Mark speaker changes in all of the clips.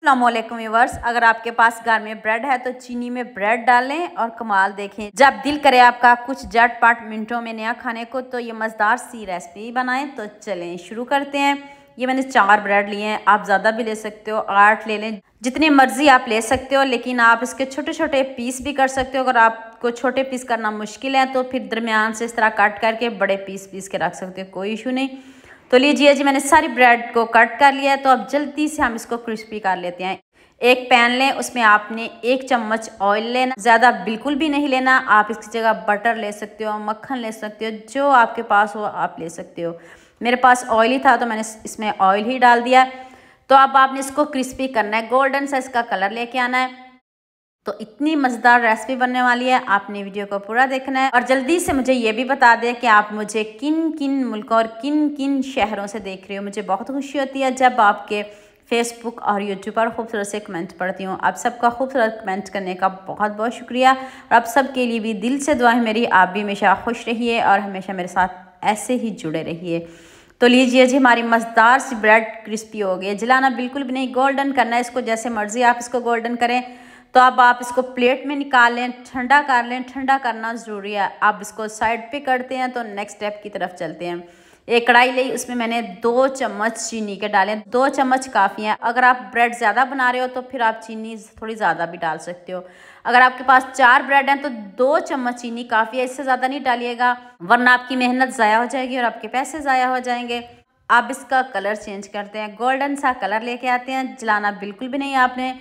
Speaker 1: अस्सलामुअलैकुम व्यूअर्स, अगर आपके पास घर में ब्रेड है तो चीनी में ब्रेड डालें और कमाल देखें। जब दिल करे आपका कुछ झटपट मिनटों में नया खाने को तो ये मज़ेदार सी रेसिपी बनाएं। तो चलें शुरू करते हैं। ये मैंने 4 ब्रेड लिए हैं, आप ज़्यादा भी ले सकते हो, 8 ले लें, जितनी मर्जी आप ले सकते हो, लेकिन आप इसके छोटे छोटे पीस भी कर सकते हो। अगर आपको छोटे पीस करना मुश्किल है तो फिर दरमियान से इस तरह कट करके बड़े पीस के रख सकते हो, कोई इशू नहीं। तो लीजिए जी, मैंने सारी ब्रेड को कट कर लिया है। तो अब जल्दी से हम इसको क्रिस्पी कर लेते हैं। एक पैन लें, उसमें आपने 1 चम्मच ऑयल लेना, ज़्यादा बिल्कुल भी नहीं लेना। आप इसकी जगह बटर ले सकते हो, मक्खन ले सकते हो, जो आपके पास हो आप ले सकते हो। मेरे पास ऑयल ही था तो मैंने इसमें ऑयल ही डाल दिया। तो अब आपने इसको क्रिस्पी करना है, गोल्डन सा इसका कलर लेके आना है। तो इतनी मज़ेदार रेसिपी बनने वाली है, आपने वीडियो को पूरा देखना है। और जल्दी से मुझे ये भी बता दें कि आप मुझे किन किन मुल्कों और किन किन शहरों से देख रहे हो। मुझे बहुत खुशी होती है जब आपके फेसबुक और यूट्यूब पर खूबसूरत से कमेंट पढ़ती हूँ। आप सबका खूबसूरत कमेंट करने का बहुत बहुत शुक्रिया। और आप सबके लिए भी दिल से दुआ है मेरी, आप भी हमेशा खुश रहिए और हमेशा मेरे साथ ऐसे ही जुड़े रहिए। तो लीजिए जी, हमारी मज़ेदार सी ब्रेड क्रिस्पी हो गई। जलाना बिल्कुल भी नहीं, गोल्डन करना है इसको, जैसे मर्ज़ी आप इसको गोल्डन करें। तो अब आप इसको प्लेट में निकाल लें, ठंडा कर लें। ठंडा करना ज़रूरी है। आप इसको साइड पे करते हैं तो नेक्स्ट स्टेप की तरफ चलते हैं। एक कढ़ाई ली, उसमें मैंने 2 चम्मच चीनी के डाले। 2 चम्मच काफ़ी हैं। अगर आप ब्रेड ज़्यादा बना रहे हो तो फिर आप चीनी थोड़ी ज़्यादा भी डाल सकते हो। अगर आपके पास 4 ब्रेड हैं तो 2 चम्मच चीनी काफ़ी है, इससे ज़्यादा नहीं डालिएगा, वरना आपकी मेहनत ज़ाया हो जाएगी और आपके पैसे ज़ाया हो जाएंगे। आप इसका कलर चेंज करते हैं, गोल्डन सा कलर लेके आते हैं। जलाना बिल्कुल भी नहीं, आपने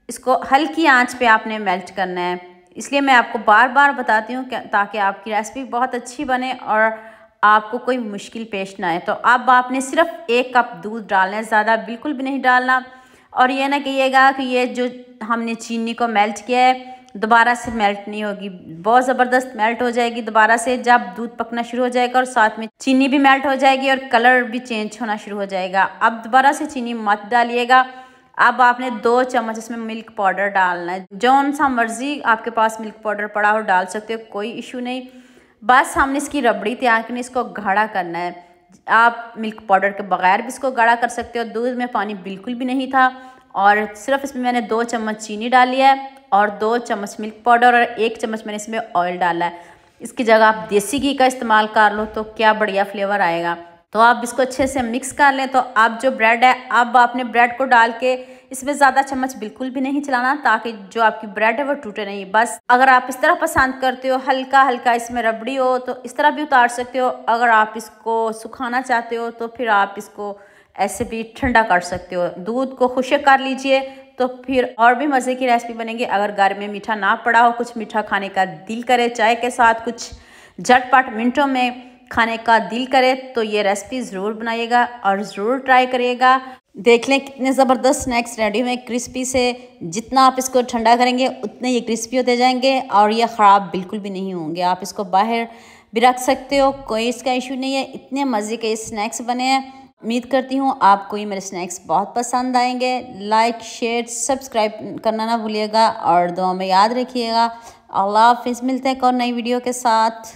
Speaker 1: इसको हल्की आंच पे आपने मेल्ट करना है। इसलिए मैं आपको बार बार बताती हूँ ताकि आपकी रेसिपी बहुत अच्छी बने और आपको कोई मुश्किल पेश ना आए। तो अब आपने सिर्फ 1 कप दूध डालना है, ज़्यादा बिल्कुल भी नहीं डालना। और ये ना कहिएगा कि ये जो हमने चीनी को मेल्ट किया है दोबारा से मेल्ट नहीं होगी, बहुत ज़बरदस्त मेल्ट हो जाएगी दोबारा से जब दूध पकना शुरू हो जाएगा और साथ में चीनी भी मेल्ट हो जाएगी और कलर भी चेंज होना शुरू हो जाएगा। अब दोबारा से चीनी मत डालिएगा। अब आपने 2 चम्मच इसमें मिल्क पाउडर डालना है, जौन सा मर्जी आपके पास मिल्क पाउडर पड़ा हो डाल सकते हो, कोई इशू नहीं। बस हमने इसकी रबड़ी तैयार करनी, इसको गाढ़ा करना है। आप मिल्क पाउडर के बगैर भी इसको गाढ़ा कर सकते हो। दूध में पानी बिल्कुल भी नहीं था और सिर्फ इसमें मैंने 2 चम्मच चीनी डाली है और 2 चम्मच मिल्क पाउडर और 1 चम्मच मैंने इसमें ऑयल डाला है। इसकी जगह आप देसी घी का इस्तेमाल कर लो तो क्या बढ़िया फ्लेवर आएगा। तो आप इसको अच्छे से मिक्स कर लें। तो अब जो ब्रेड है, अब आपने ब्रेड को डाल के इसमें ज़्यादा चम्मच बिल्कुल भी नहीं चलाना ताकि जो आपकी ब्रेड है वो टूटे नहीं। बस अगर आप इस तरह पसंद करते हो, हल्का हल्का इसमें रबड़ी हो, तो इस तरह भी उतार सकते हो। अगर आप इसको सुखाना चाहते हो तो फिर आप इसको ऐसे भी ठंडा कर सकते हो। दूध को खुश्क कर लीजिए तो फिर और भी मज़े की रेसिपी बनेगी। अगर घर में मीठा ना पड़ा हो, कुछ मीठा खाने का दिल करे, चाय के साथ कुछ झटपट मिनटों में खाने का दिल करे, तो ये रेसिपी ज़रूर बनाइएगा और ज़रूर ट्राई करिएगा। देख लें कितने ज़बरदस्त स्नैक्स रेडी हुए क्रिस्पी से। जितना आप इसको ठंडा करेंगे उतने ये क्रिस्पी होते जाएंगे और ये ख़राब बिल्कुल भी नहीं होंगे। आप इसको बाहर भी रख सकते हो, कोई इसका इशू नहीं है। इतने मज़े के स्नैक्स बने हैं। उम्मीद करती हूँ आपको ये मेरे स्नैक्स बहुत पसंद आएंगे। लाइक, शेयर, सब्सक्राइब करना ना भूलिएगा और दुआ में याद रखिएगा। अल्लाह हाफ़िज़, मिलते हैं एक और नई वीडियो के साथ।